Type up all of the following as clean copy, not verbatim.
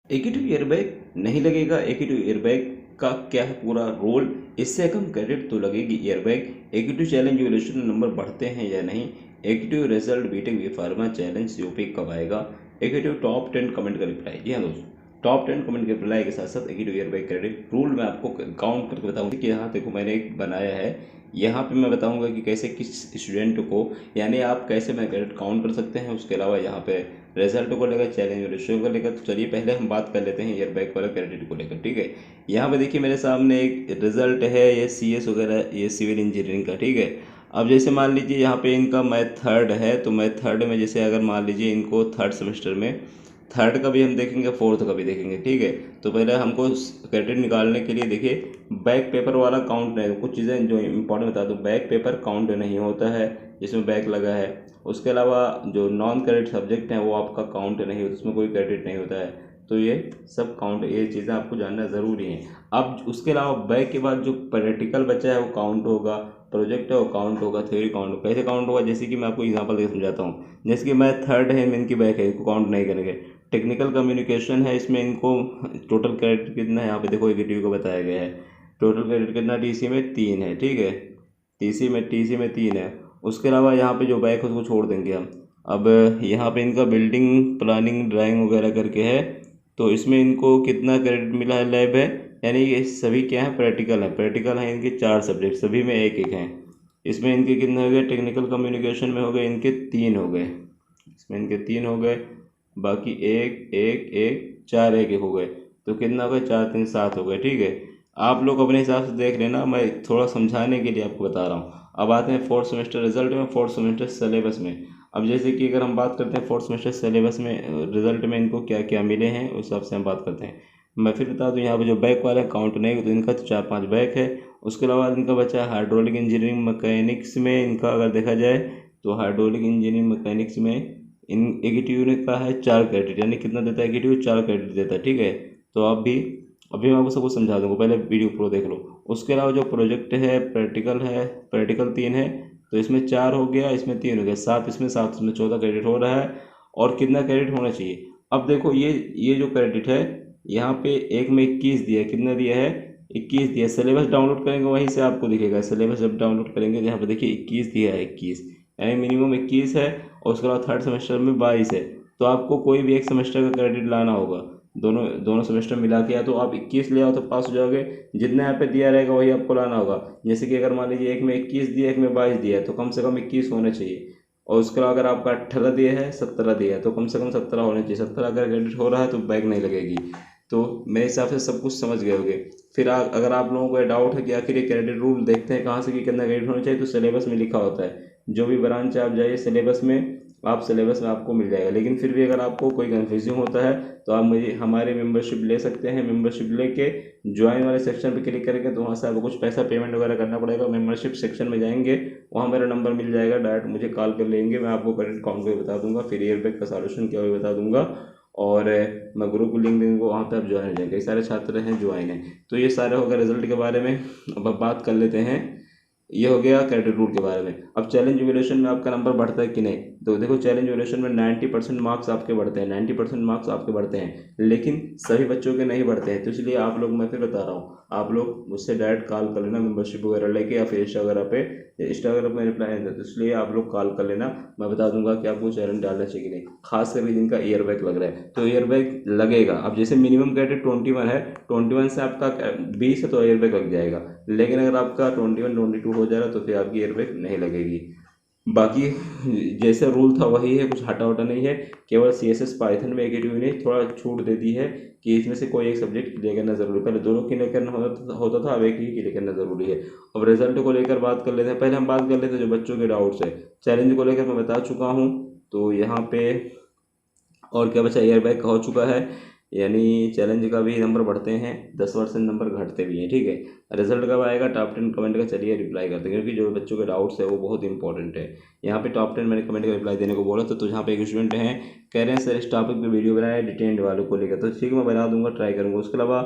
एकीटिव airbag नहीं लगेगा। एकीटिव airbag का क्या है पूरा रोल, इससे कम क्रेडिट तो लगेगी एयरबैग। एकीटिव चैलेंज इवैल्यूएशन नंबर बढ़ते हैं या नहीं, एकीटिव result BTech B Pharma challenge UP कब आएगा, एकीटिव टॉप 10 कमेंट का रिप्लाई। जी हाँ दोस्तों, टॉप 10 कमेंट के रिप्लाई के साथ साथ एकीटिव एयरबैग क्रेडिट रूल मैं आपको काउंट करके बताऊंगा कि यहाँ देखो मैंने एक बनाया है। यहाँ पे मैं बताऊंगा कि कैसे किस स्टूडेंट को, यानी आप कैसे मैं क्रेडिट काउंट कर सकते हैं। उसके अलावा यहाँ पे रिजल्ट को लेकर, चैलेंज रेशियो को लेकर। तो चलिए पहले हम बात कर लेते हैं ईयरबैग वाला क्रेडिट को लेकर, ठीक है। यहाँ पे देखिए मेरे सामने एक रिजल्ट है, ये CS वगैरह, ये सिविल इंजीनियरिंग का, ठीक है। अब जैसे मान लीजिए यहाँ पे इनका मैथ थर्ड है, तो मैथ थर्ड में जैसे अगर मान लीजिए इनको थर्ड सेमेस्टर में थर्ड का भी हम देखेंगे, फोर्थ का भी देखेंगे, ठीक है। तो पहले हमको क्रेडिट निकालने के लिए देखिए बैक पेपर वाला काउंट नहीं, कुछ चीज़ें जो इंपॉर्टेंट बता दूँ, बैक पेपर काउंट नहीं होता है जिसमें बैक लगा है। उसके अलावा जो नॉन क्रेडिट सब्जेक्ट हैं वो आपका काउंट नहीं होता, उसमें कोई क्रेडिट नहीं होता है। तो ये सब काउंट, ये चीज़ें आपको जानना ज़रूरी है। अब उसके अलावा बैक के बाद जो प्रैक्टिकल बचा है वो काउंट होगा, प्रोजेक्ट है वो काउंट होगा, थ्योरी काउंट होगा। कैसे काउंट होगा, जैसे कि मैं आपको एग्जांपल देकर समझाता हूँ। जैसे कि मैं थर्ड है, इनकी बैक है, इसको काउंट नहीं करेंगे। टेक्निकल कम्युनिकेशन है, इसमें इनको टोटल क्रेडिट कितना है, यहाँ पे देखो एग्जीक्यूटिव को बताया गया है। टोटल क्रेडिट कितना TC में 3 है, ठीक है। TC में 3 है। उसके अलावा यहाँ पे जो बैक है उसको छोड़ देंगे हम। अब यहाँ पे इनका बिल्डिंग प्लानिंग ड्राइंग वगैरह करके है, तो इसमें इनको कितना क्रेडिट मिला है, लैब है, यानी ये सभी क्या है, प्रैक्टिकल है। प्रैक्टिकल है इनके 4 सब्जेक्ट, सभी में एक एक हैं। इसमें इनके कितने हो गए, टेक्निकल कम्युनिकेशन में हो गए इनके 3 हो गए, इसमें इनके 3 हो गए। बाकी एक एक एक 4 एक एक हो गए, तो कितना हो गया, 4 3 7 हो गए, ठीक है। आप लोग अपने हिसाब से देख लेना, मैं थोड़ा समझाने के लिए आपको बता रहा हूँ। अब आते हैं फोर्थ सेमेस्टर रिजल्ट में, फोर्थ सेमेस्टर सिलेबस में। अब जैसे कि अगर हम बात करते हैं फोर्थ सेमेस्टर सिलेबस में, रिजल्ट में इनको क्या क्या मिले हैं उस हिसाब से हम बात करते हैं। मैं फिर बता दूं, यहाँ पे जो बैक वाला है काउंट नहीं, तो इनका 4 5 बैक है। उसके अलावा इनका बचा है हाइड्रोलिक इंजीनियरिंग मैकेनिक्स में, इनका अगर देखा जाए तो हाइड्रोलिक इंजीनियरिंग मैकेनिक्स में इन एकीटिव ने का है 4 क्रेडिट, यानी कितना देता है एकीटिव, 4 क्रेडिट देता है, ठीक है। तो आप भी, अभी मैं आपको सब कुछ समझा दूंगा, पहले वीडियो प्रो देख लो। उसके अलावा जो प्रोजेक्ट है, प्रैक्टिकल है, प्रैक्टिकल 3 है, तो इसमें 4 हो गया, इसमें 3 हो गया, 7 इसमें, 7 इसमें, 14 क्रेडिट हो रहा है। और कितना क्रेडिट होना चाहिए, अब देखो ये जो क्रेडिट है, यहाँ पे एक में 21 दिया है, कितना दिया है, 21 दिया है। सिलेबस डाउनलोड करेंगे वहीं से आपको दिखेगा, सिलेबस जब डाउनलोड करेंगे तो यहाँ पे देखिए 21 दिया है, 21 यानी मिनिमम 21 है। और उसके बाद थर्ड सेमेस्टर में 22 है। तो आपको कोई भी एक सेमेस्टर का क्रेडिट लाना होगा, दोनों दोनों सेमेस्टर मिला के, या तो आप 21 ले आओ तो पास हो जाओगे, जितना यहाँ पे दिया रहेगा वही आपको लाना होगा। जैसे कि अगर मान लीजिए एक में 21 दिया, एक में 22 दिया है, तो कम से कम 21 होना चाहिए। और उसके अलावा अगर आपका 18 दिया है, 17 दिया है, तो कम से कम 17 होना चाहिए। 17 अगर क्रेडिट हो रहा है तो बैक नहीं लगेगी। तो मेरे हिसाब से सब कुछ समझ गए होंगे। फिर अगर आप लोगों को डाउट है कि आखिर ये क्रेडिट रूल देखते हैं कहाँ से कि कितना क्रेडिट होना चाहिए, तो सिलेबस में लिखा होता है। जो भी ब्रांच है आप जाइए सिलेबस में, आप सिलेबस में आपको मिल जाएगा। लेकिन फिर भी अगर आपको कोई कन्फ्यूजन होता है तो आप मुझे हमारे मेंबरशिप ले सकते हैं। मेंबरशिप लेके ज्वाइन वाले सेक्शन पे क्लिक करेंगे तो वहाँ से आपको कुछ पैसा पेमेंट वगैरह करना पड़ेगा। मेंबरशिप सेक्शन में जाएंगे, वहाँ मेरा नंबर मिल जाएगा, डायरेक्ट मुझे कॉल कर लेंगे, मैं आपको क्रेडिट काउंट भी बता दूंगा, फिर ईयरबैग का सॉल्यूशन क्या भी बता दूंगा। और मैं ग्रुप लिंक देंगे, वहाँ पे आप ज्वाइन हो जाएंगे। कई सारे छात्र हैं ज्वाइन हैं। तो ये सारे हो गए रिजल्ट के बारे में। अब बात कर लेते हैं, ये हो गया क्रेडिट रूल के बारे में। अब चैलेंज इवैल्यूएशन में आपका नंबर बढ़ता है कि नहीं, तो देखो चैलेंज इवैल्यूएशन में 90% मार्क्स आपके बढ़ते हैं, 90% मार्क्स आपके बढ़ते हैं, लेकिन सभी बच्चों के नहीं बढ़ते हैं। तो इसलिए आप लोग, मैं फिर बता रहा हूँ, आप लोग मुझसे डायरेक्ट कॉल कर लेना मेंबरशिप वगैरह लेके, या फिर इंस्टाग्राम पे, इंस्टाग्राम में रिप्लाई नहीं देता, तो इसलिए आप लोग कॉल कर लेना, मैं बता दूंगा कि आपको चैलेंज डालना चाहिए कि नहीं। खास करके जिनका ईयरबैग लग रहा है तो ईयरबैग लगेगा। अब जैसे मिनिमम क्रेडिट 21 है, 21 से आपका 20 है तो ईयरबैग लग जाएगा। लेकिन अगर आपका 21 22 हो जा रहा है तो फिर आपकी एयरबैग नहीं लगेगी। बाकी जैसे रूल था वही है, कुछ हटा वटा नहीं है। केवल CSS पाइथन में एकेडमी ने थोड़ा छूट दे दी है कि इसमें से कोई एक सब्जेक्ट क्लियर करना जरूरी है। पहले दोनों क्लियर करना होता था, अब एक ही क्लियर करना जरूरी है। अब रिजल्ट को लेकर बात कर लेते हैं। पहले हम बात कर लेते हैं जो बच्चों के डाउट्स है। चैलेंज को लेकर मैं बता चुका हूँ, तो यहाँ पे और क्या बचा, एयरबैग का हो चुका है, यानी चैलेंज का भी नंबर बढ़ते हैं, 10% नंबर घटते भी हैं, ठीक है। रिजल्ट कब आएगा, टॉप 10 कमेंट का चलिए रिप्लाई करते हैं, क्योंकि जो बच्चों के डाउट्स है वो बहुत इंपॉर्टेंट है। यहाँ पे टॉप 10 मैंने कमेंट का रिप्लाई देने को बोला था, तो यहाँ पे एक स्टूडेंट हैं कह रहे हैं सर इस टॉपिक पे वीडियो बनाए डिटेंड वालों को लेकर, तो ठीक है मैं बना दूंगा, ट्राई करूँगा। उसके अलावा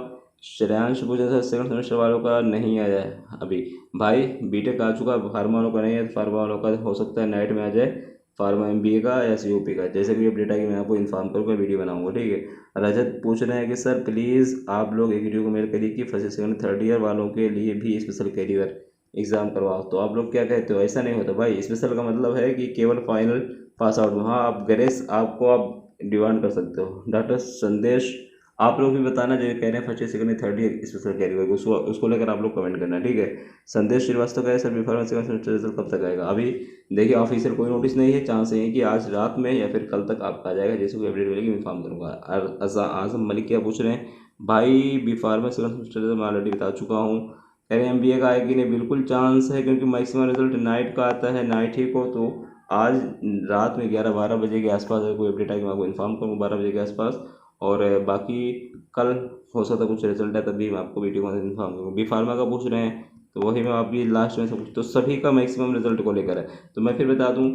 श्रेयांश पूछा था सेकंड सेमेस्टर वालों का नहीं आया है अभी। भाई बीटेक आ चुका है, फार्मा वालों का नहीं है, फार्मा वालों का हो सकता है नाइट में आ जाए। फार्मा MBA का या COP का, जैसे भी अपडेट आएगी मैं आपको इन्फॉर्म करूँगा, वीडियो बनाऊंगा, ठीक है। रजत पूछ रहे हैं कि सर प्लीज़ आप लोग एक वीडियो को मेल करिए कि फर्स्ट सेकंड थर्ड ईयर वालों के लिए भी स्पेशल कैरियर एग्ज़ाम करवाओ। तो आप लोग क्या कहते हो? ऐसा नहीं होता भाई, स्पेशल का मतलब है कि केवल फाइनल पास आउट, वहाँ आप ग्रेस आपको आप डिमांड कर सकते हो। डॉक्टर संदेश आप लोग भी बताना जो कह रहे हैं first year second year third year special career को, उसको लेकर आप लोग कमेंट करना, ठीक है। संदेश श्रीवास्तव का है sir B pharma second semester result कब तक आएगा? अभी देखिए ऑफिशियल कोई नोटिस नहीं है, चांस है कि आज रात में या फिर कल तक आपका आ जाएगा, जैसे कोई अपडेट मिलेगी इन्फॉर्म करूँगा। और आजम मलिक क्या पूछ रहे हैं, भाई बी फार्मा सेकंड सेमेस्टर मैं ऑलरेडी बता चुका हूँ। कह रहे हैं MBA का है कि नहीं, बिल्कुल चांस है क्योंकि मैक्सिमम रिजल्ट नाइट का आता है, नाइट ही को। तो आज रात में 11-12 बजे के आसपास अगर कोई अपडेट आएगी मैं आपको इन्फॉर्म करूँगा 12 बजे के आसपास। और बाकी कल हो सकता है कुछ रिजल्ट है तभी मैं आपको वीडियो में इन्फॉर्म करूँगा। बी फार्मा का पूछ रहे हैं तो वही मैं आपकी लास्ट में सब कुछ, तो सभी का मैक्सिमम रिजल्ट को लेकर है। तो मैं फिर बता दूं,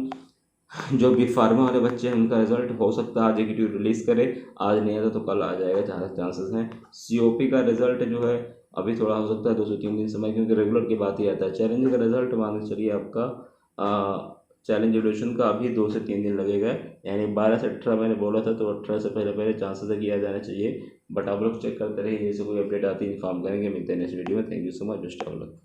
जो बी फार्मा वाले बच्चे हैं उनका रिजल्ट हो सकता है आज एक रिलीज़ करे, आज नहीं आता तो कल आ जाएगा, जहाँ चांसेस हैं। COP का रिजल्ट जो है अभी थोड़ा हो सकता है 2 से 3 दिन समय, क्योंकि रेगुलर की बात ही आता है। चैलेंज का रिजल्ट मान के चलिए आपका चैलेंज ड्यूरेशन का अभी 2 से 3 दिन लगेगा, यानी 12 से 18 मैंने बोला था, तो 18 से पहले पहले चांसेस है किया जाना चाहिए। बट आप लोग चेक करते रहिए, जैसे कोई अपडेट आती है इन्फॉर्म करेंगे। मिलते हैं नेक्स्ट वीडियो में। Thank you so much, best of luck.